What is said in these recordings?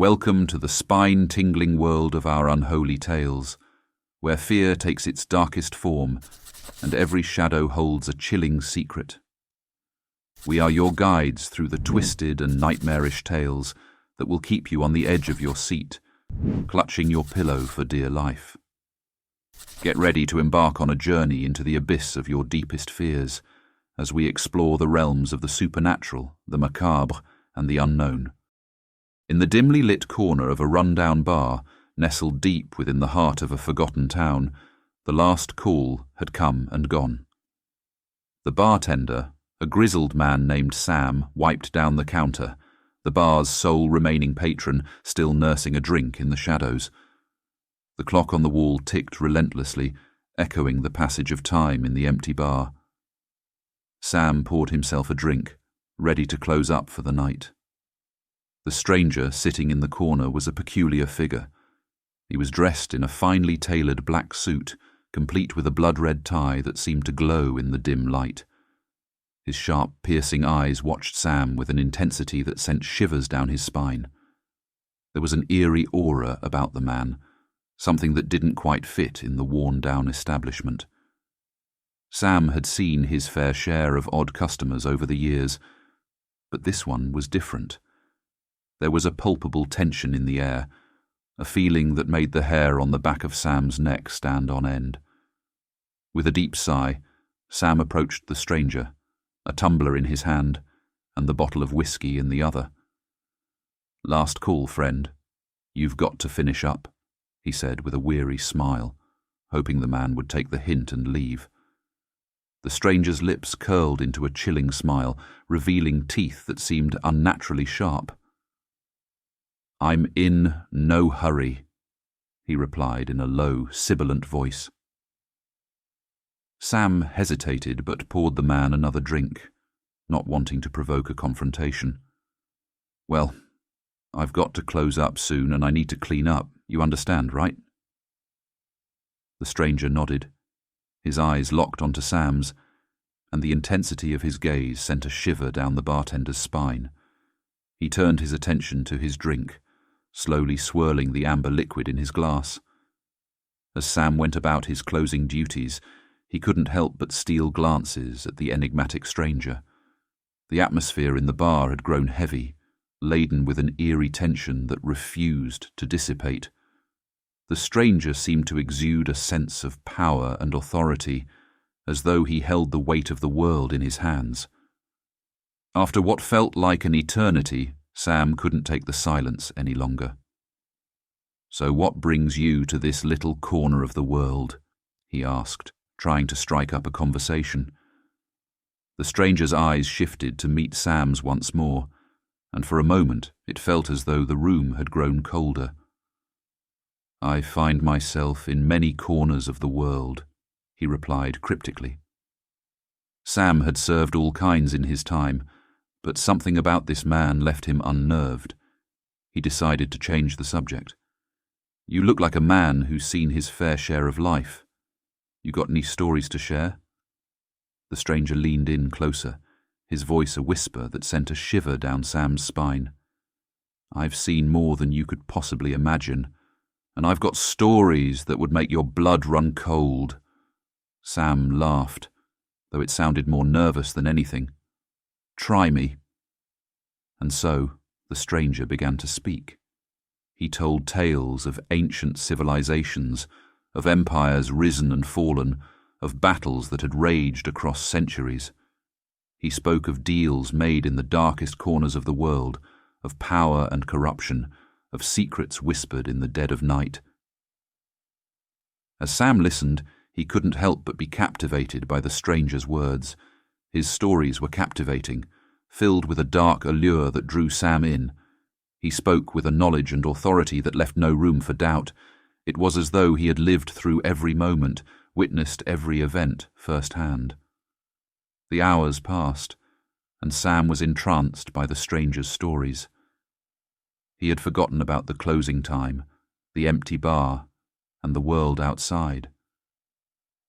Welcome to the spine-tingling world of our unholy tales, where fear takes its darkest form and every shadow holds a chilling secret. We are your guides through the twisted and nightmarish tales that will keep you on the edge of your seat, clutching your pillow for dear life. Get ready to embark on a journey into the abyss of your deepest fears as we explore the realms of the supernatural, the macabre, and the unknown. In the dimly lit corner of a run-down bar, nestled deep within the heart of a forgotten town, the last call had come and gone. The bartender, a grizzled man named Sam, wiped down the counter, the bar's sole remaining patron still nursing a drink in the shadows. The clock on the wall ticked relentlessly, echoing the passage of time in the empty bar. Sam poured himself a drink, ready to close up for the night. The stranger sitting in the corner was a peculiar figure. He was dressed in a finely tailored black suit, complete with a blood-red tie that seemed to glow in the dim light. His sharp, piercing eyes watched Sam with an intensity that sent shivers down his spine. There was an eerie aura about the man, something that didn't quite fit in the worn-down establishment. Sam had seen his fair share of odd customers over the years, but this one was different. There was a palpable tension in the air, a feeling that made the hair on the back of Sam's neck stand on end. With a deep sigh, Sam approached the stranger, a tumbler in his hand and the bottle of whiskey in the other. "Last call, friend. You've got to finish up," he said with a weary smile, hoping the man would take the hint and leave. The stranger's lips curled into a chilling smile, revealing teeth that seemed unnaturally sharp. "I'm in no hurry," he replied in a low, sibilant voice. Sam hesitated but poured the man another drink, not wanting to provoke a confrontation. "Well, I've got to close up soon and I need to clean up, you understand, right?" The stranger nodded. His eyes locked onto Sam's, and the intensity of his gaze sent a shiver down the bartender's spine. He turned his attention to his drink, slowly swirling the amber liquid in his glass. As Sam went about his closing duties, he couldn't help but steal glances at the enigmatic stranger. The atmosphere in the bar had grown heavy, laden with an eerie tension that refused to dissipate. The stranger seemed to exude a sense of power and authority, as though he held the weight of the world in his hands. After what felt like an eternity, Sam couldn't take the silence any longer. "So what brings you to this little corner of the world?" he asked, trying to strike up a conversation. The stranger's eyes shifted to meet Sam's once more, and for a moment it felt as though the room had grown colder. "I find myself in many corners of the world," he replied cryptically. Sam had served all kinds in his time, but something about this man left him unnerved. He decided to change the subject. "You look like a man who's seen his fair share of life. You got any stories to share?" The stranger leaned in closer, his voice a whisper that sent a shiver down Sam's spine. "I've seen more than you could possibly imagine, and I've got stories that would make your blood run cold." Sam laughed, though it sounded more nervous than anything. "Try me." And so the stranger began to speak. He told tales of ancient civilizations, of empires risen and fallen, of battles that had raged across centuries. He spoke of deals made in the darkest corners of the world, of power and corruption, of secrets whispered in the dead of night. As Sam listened, he couldn't help but be captivated by the stranger's words. His stories were captivating, filled with a dark allure that drew Sam in. He spoke with a knowledge and authority that left no room for doubt. It was as though he had lived through every moment, witnessed every event firsthand. The hours passed, and Sam was entranced by the stranger's stories. He had forgotten about the closing time, the empty bar, and the world outside.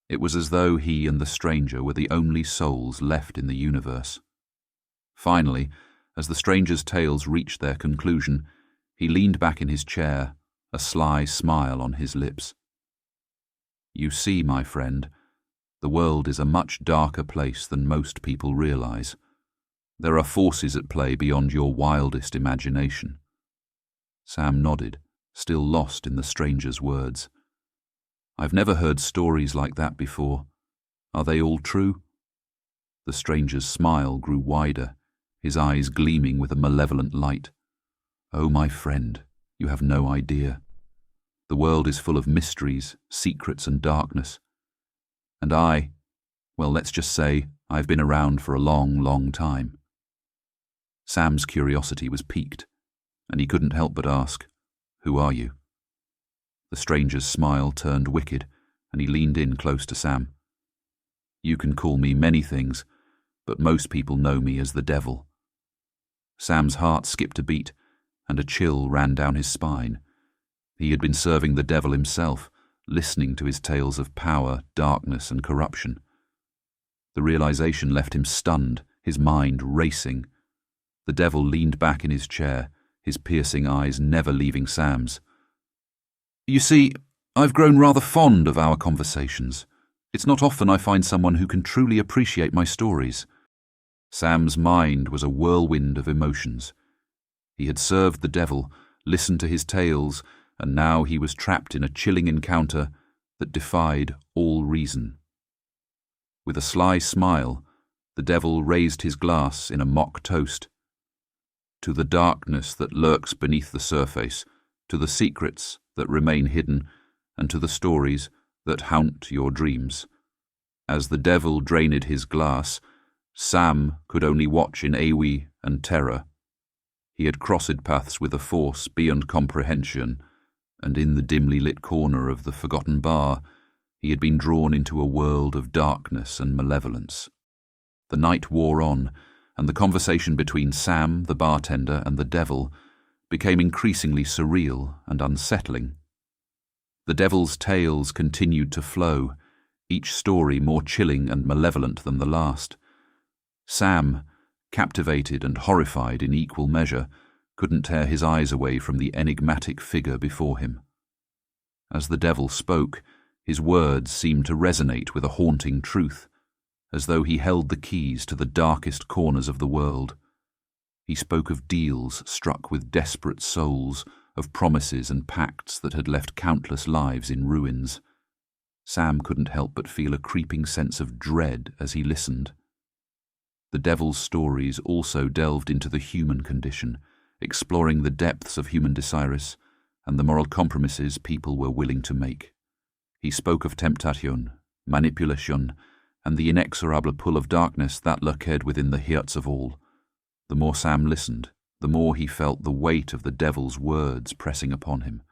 It was as though he and the stranger were the only souls left in the universe. Finally, as the stranger's tales reached their conclusion, He leaned back in his chair, a sly smile on his lips. You see, my friend, the world is a much darker place than most people realize. There are forces at play beyond your wildest imagination. Sam nodded, still lost in the stranger's words. I've never heard stories like that before. Are they all true? The stranger's smile grew wider, his eyes gleaming with a malevolent light. Oh, my friend, you have no idea. The world is full of mysteries, secrets, and darkness. And well, let's just say I've been around for a long, long time. Sam's curiosity was piqued, and he couldn't help but ask, Who are you? The stranger's smile turned wicked, and he leaned in close to Sam. You can call me many things, but most people know me as the Devil. Sam's heart skipped a beat, and a chill ran down his spine. He had been serving the Devil himself, listening to his tales of power, darkness, and corruption. The realization left him stunned, his mind racing. The Devil leaned back in his chair, his piercing eyes never leaving Sam's. You see, I've grown rather fond of our conversations. It's not often I find someone who can truly appreciate my stories. Sam's mind was a whirlwind of emotions. He had served the Devil, listened to his tales, and now he was trapped in a chilling encounter that defied all reason. With a sly smile, the Devil raised his glass in a mock toast. To the darkness that lurks beneath the surface, to the secrets that remain hidden, and to the stories that haunt your dreams. As the Devil drained his glass, Sam could only watch in awe and terror. He had crossed paths with a force beyond comprehension, and in the dimly lit corner of the forgotten bar, he had been drawn into a world of darkness and malevolence. The night wore on, and the conversation between Sam, the bartender, and the Devil became increasingly surreal and unsettling. The Devil's tales continued to flow, each story more chilling and malevolent than the last. Sam, captivated and horrified in equal measure, couldn't tear his eyes away from the enigmatic figure before him. As the Devil spoke, his words seemed to resonate with a haunting truth, as though he held the keys to the darkest corners of the world. He spoke of deals struck with desperate souls, of promises and pacts that had left countless lives in ruins. Sam couldn't help but feel a creeping sense of dread as he listened. The Devil's stories also delved into the human condition, exploring the depths of human desires and the moral compromises people were willing to make. He spoke of temptation, manipulation, and the inexorable pull of darkness that lurked within the hearts of all. The more Sam listened, the more he felt the weight of the Devil's words pressing upon him.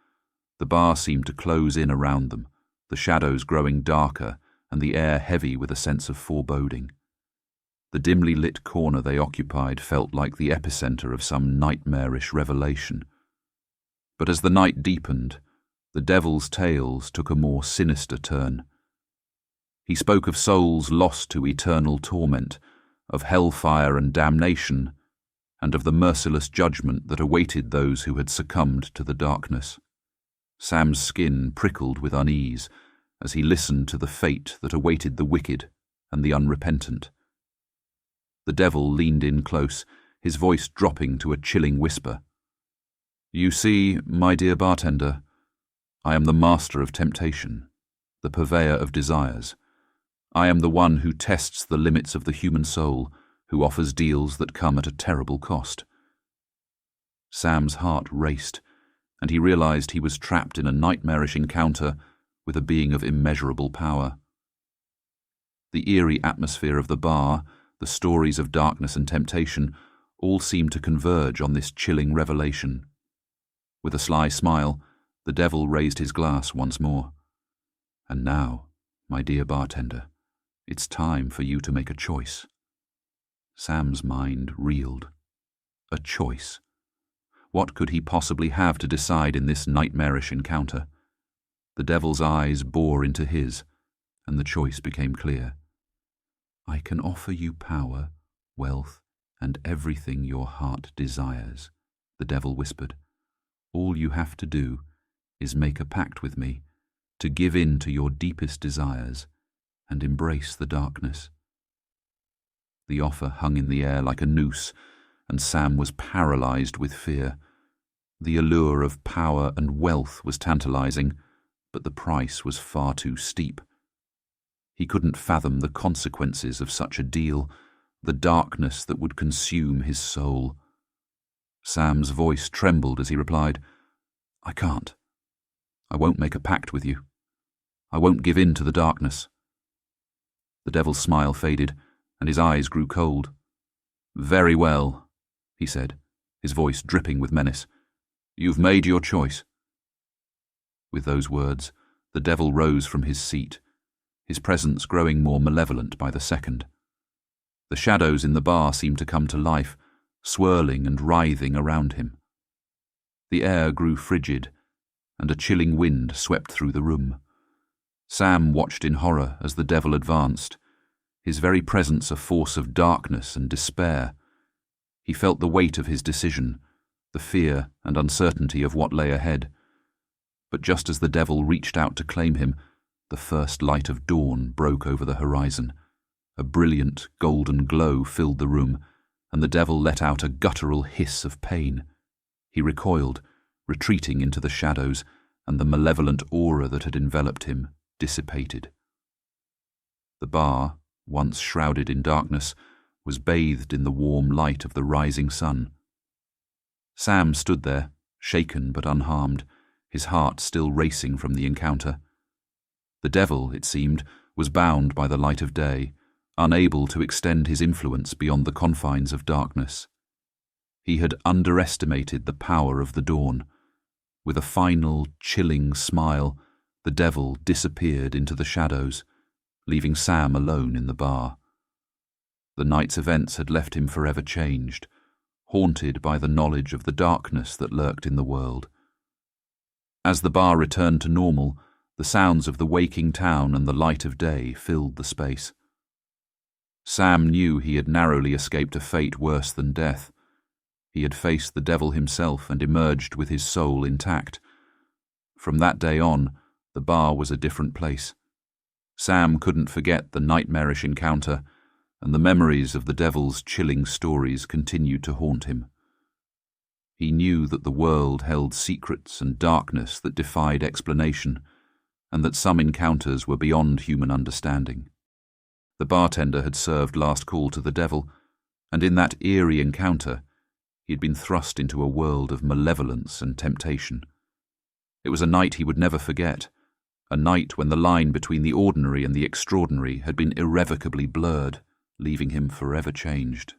The bar seemed to close in around them, the shadows growing darker and the air heavy with a sense of foreboding. The dimly lit corner they occupied felt like the epicenter of some nightmarish revelation. But as the night deepened, the Devil's tales took a more sinister turn. He spoke of souls lost to eternal torment, of hellfire and damnation, and of the merciless judgment that awaited those who had succumbed to the darkness. Sam's skin prickled with unease as he listened to the fate that awaited the wicked and the unrepentant. The Devil leaned in close, his voice dropping to a chilling whisper. You see, my dear bartender, I am the master of temptation, the purveyor of desires. I am the one who tests the limits of the human soul, who offers deals that come at a terrible cost. Sam's heart raced, and he realized he was trapped in a nightmarish encounter with a being of immeasurable power. The eerie atmosphere of the bar, the stories of darkness and temptation, all seemed to converge on this chilling revelation. With a sly smile, the Devil raised his glass once more. And now, my dear bartender, it's time for you to make a choice. Sam's mind reeled. A choice. What could he possibly have to decide in this nightmarish encounter? The Devil's eyes bore into his, and the choice became clear. I can offer you power, wealth, and everything your heart desires, the Devil whispered. All you have to do is make a pact with me, to give in to your deepest desires and embrace the darkness." The offer hung in the air like a noose, and Sam was paralyzed with fear. The allure of power and wealth was tantalizing, but the price was far too steep. He couldn't fathom the consequences of such a deal, the darkness that would consume his soul. Sam's voice trembled as he replied, "I can't. I won't make a pact with you. I won't give in to the darkness." The devil's smile faded, and his eyes grew cold. "Very well," he said, his voice dripping with menace. "You've made your choice." With those words, the devil rose from his seat, his presence growing more malevolent by the second. The shadows in the bar seemed to come to life, swirling and writhing around him. The air grew frigid, and a chilling wind swept through the room. Sam watched in horror as the devil advanced, his very presence a force of darkness and despair. He felt the weight of his decision, the fear and uncertainty of what lay ahead. But just as the devil reached out to claim him, the first light of dawn broke over the horizon. A brilliant golden glow filled the room, and the devil let out a guttural hiss of pain. He recoiled, retreating into the shadows, and the malevolent aura that had enveloped him dissipated. The bar, once shrouded in darkness, was bathed in the warm light of the rising sun. Sam stood there, shaken but unharmed, his heart still racing from the encounter. The devil, it seemed, was bound by the light of day, unable to extend his influence beyond the confines of darkness. He had underestimated the power of the dawn. With a final, chilling smile, the devil disappeared into the shadows, leaving Sam alone in the bar. The night's events had left him forever changed, haunted by the knowledge of the darkness that lurked in the world. As the bar returned to normal, the sounds of the waking town and the light of day filled the space. Sam knew he had narrowly escaped a fate worse than death. He had faced the devil himself and emerged with his soul intact. From that day on, the bar was a different place. Sam couldn't forget the nightmarish encounter, and the memories of the devil's chilling stories continued to haunt him. He knew that the world held secrets and darkness that defied explanation, and that some encounters were beyond human understanding. The bartender had served last call to the devil, and in that eerie encounter, he had been thrust into a world of malevolence and temptation. It was a night he would never forget, a night when the line between the ordinary and the extraordinary had been irrevocably blurred, leaving him forever changed.